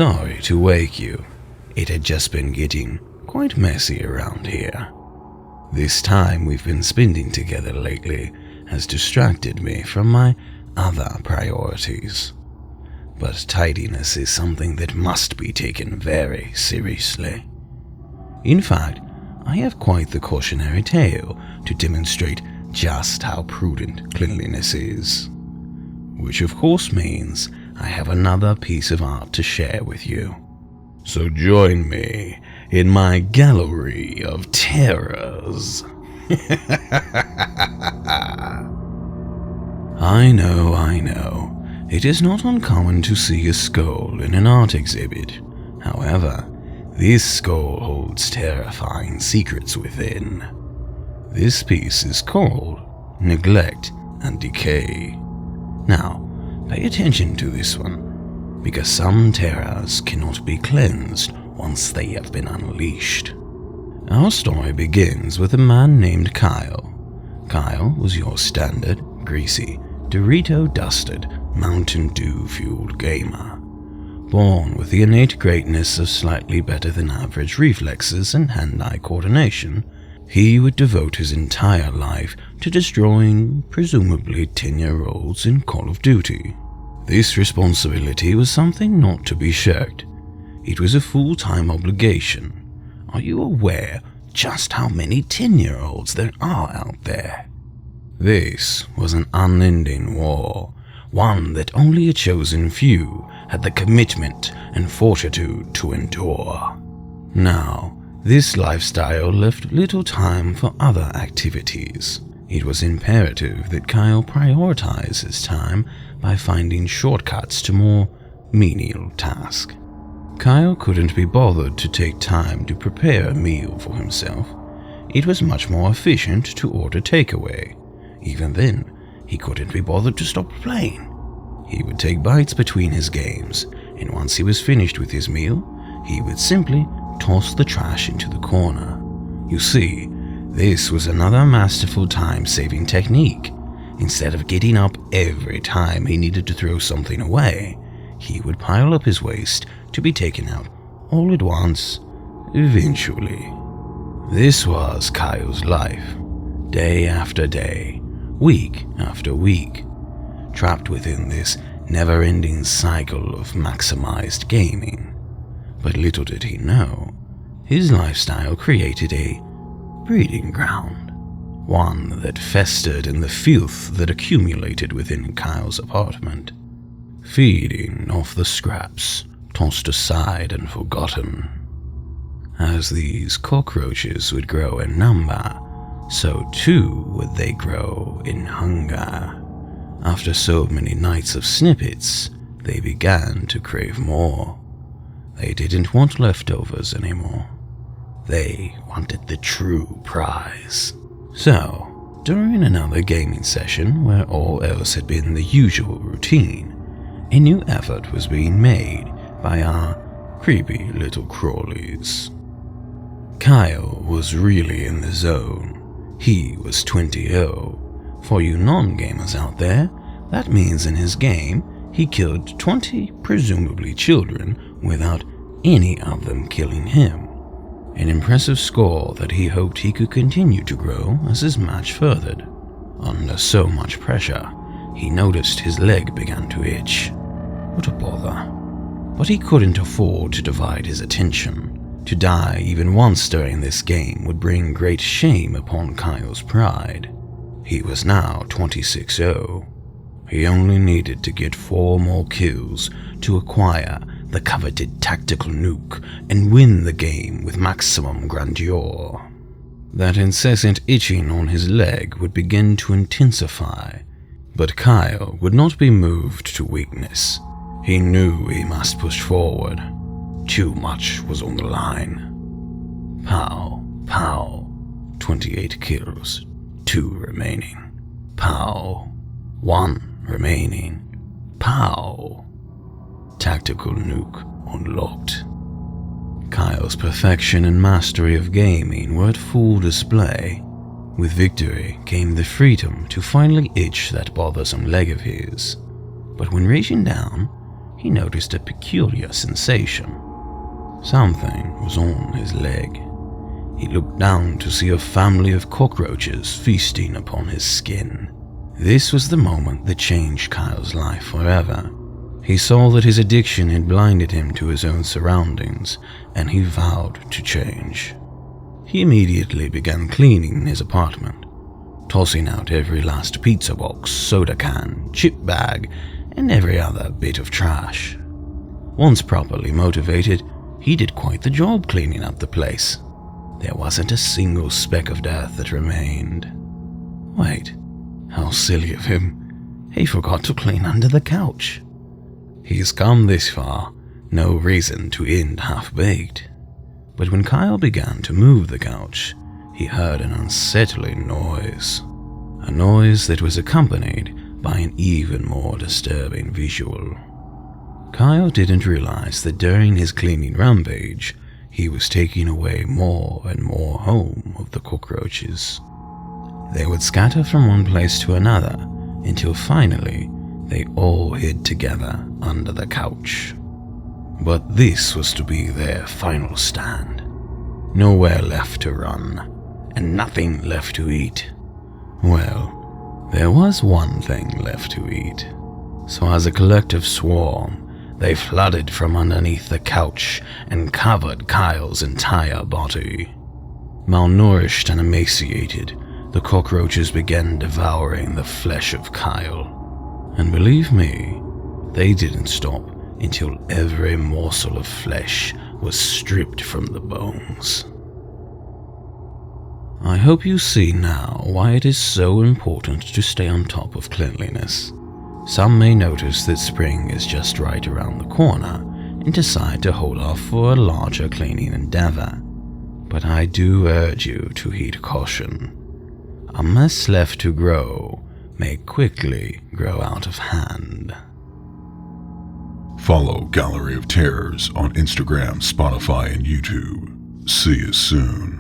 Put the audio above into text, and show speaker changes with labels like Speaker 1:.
Speaker 1: Sorry to wake you. It had just been getting quite messy around here. This time we've been spending together lately has distracted me from my other priorities. But tidiness is something that must be taken very seriously. In fact, I have quite the cautionary tale to demonstrate just how prudent cleanliness is. Which of course means I have another piece of art to share with you. So join me in my gallery of terrors. I know. It is not uncommon to see a skull in an art exhibit. However, this skull holds terrifying secrets within. This piece is called Neglect and Decay. Now, pay attention to this one, because some terrors cannot be cleansed once they have been unleashed. Our story begins with a man named Kyle. Kyle was your standard, greasy, Dorito-dusted, Mountain Dew-fueled gamer. Born with the innate greatness of slightly better than average reflexes and hand-eye coordination, he would devote his entire life to destroying, presumably 10-year-olds in Call of Duty. This responsibility was something not to be shirked. It was a full-time obligation. Are you aware just how many 10-year-olds there are out there? This was an unending war, one that only a chosen few had the commitment and fortitude to endure. Now, this lifestyle left little time for other activities. It was imperative that Kyle prioritize his time by finding shortcuts to more menial tasks. Kyle couldn't be bothered to take time to prepare a meal for himself. It was much more efficient to order takeaway. Even then, he couldn't be bothered to stop playing. He would take bites between his games, and once he was finished with his meal, he would simply toss the trash into the corner. You see, this was another masterful time-saving technique. Instead of getting up every time he needed to throw something away, he would pile up his waste to be taken out all at once, eventually. This was Kyle's life, day after day, week after week, trapped within this never-ending cycle of maximized gaming. But little did he know, his lifestyle created a breeding ground, one that festered in the filth that accumulated within Kyle's apartment, feeding off the scraps tossed aside and forgotten. As these cockroaches would grow in number, so too would they grow in hunger. After so many nights of snippets, they began to crave more. They didn't want leftovers anymore. They wanted the true prize. So, during another gaming session where all else had been the usual routine, a new effort was being made by our creepy little crawlies. Kyle was really in the zone. He was 20-0. For you non-gamers out there, that means in his game, he killed 20 presumably children without any of them killing him. An impressive score that he hoped he could continue to grow as his match furthered. Under so much pressure, he noticed his leg began to itch. What a bother. But he couldn't afford to divide his attention. To die even once during this game would bring great shame upon Kyle's pride. He was now 26-0. He only needed to get 4 more kills to acquire the coveted tactical nuke and win the game with maximum grandeur. That incessant itching on his leg would begin to intensify, but Kyle would not be moved to weakness. He knew he must push forward. Too much was on the line. Pow, pow, 28 kills, 2 remaining. Pow, 1 remaining. Pow. Tactical nuke unlocked. Kyle's perfection and mastery of gaming were at full display. With victory came the freedom to finally itch that bothersome leg of his. But when reaching down, he noticed a peculiar sensation. Something was on his leg. He looked down to see a family of cockroaches feasting upon his skin. This was the moment that changed Kyle's life forever. He saw that his addiction had blinded him to his own surroundings, and he vowed to change. He immediately began cleaning his apartment, tossing out every last pizza box, soda can, chip bag, and every other bit of trash. Once properly motivated, he did quite the job cleaning up the place. There wasn't a single speck of dirt that remained. Wait, how silly of him. He forgot to clean under the couch. He's come this far, no reason to end half-baked. But when Kyle began to move the couch, he heard an unsettling noise. A noise that was accompanied by an even more disturbing visual. Kyle didn't realize that during his cleaning rampage, he was taking away more and more home of the cockroaches. They would scatter from one place to another until finally they all hid together under the couch. But this was to be their final stand. Nowhere left to run, and nothing left to eat. Well, there was one thing left to eat. So as a collective swarm, they flooded from underneath the couch and covered Kyle's entire body. Malnourished and emaciated, the cockroaches began devouring the flesh of Kyle. And believe me, they didn't stop until every morsel of flesh was stripped from the bones. I hope you see now why it is so important to stay on top of cleanliness. Some may notice that spring is just right around the corner and decide to hold off for a larger cleaning endeavor. But I do urge you to heed caution. A mess left to grow may quickly grow out of hand.
Speaker 2: Follow Gallery of Terrors on Instagram, Spotify, and YouTube. See you soon.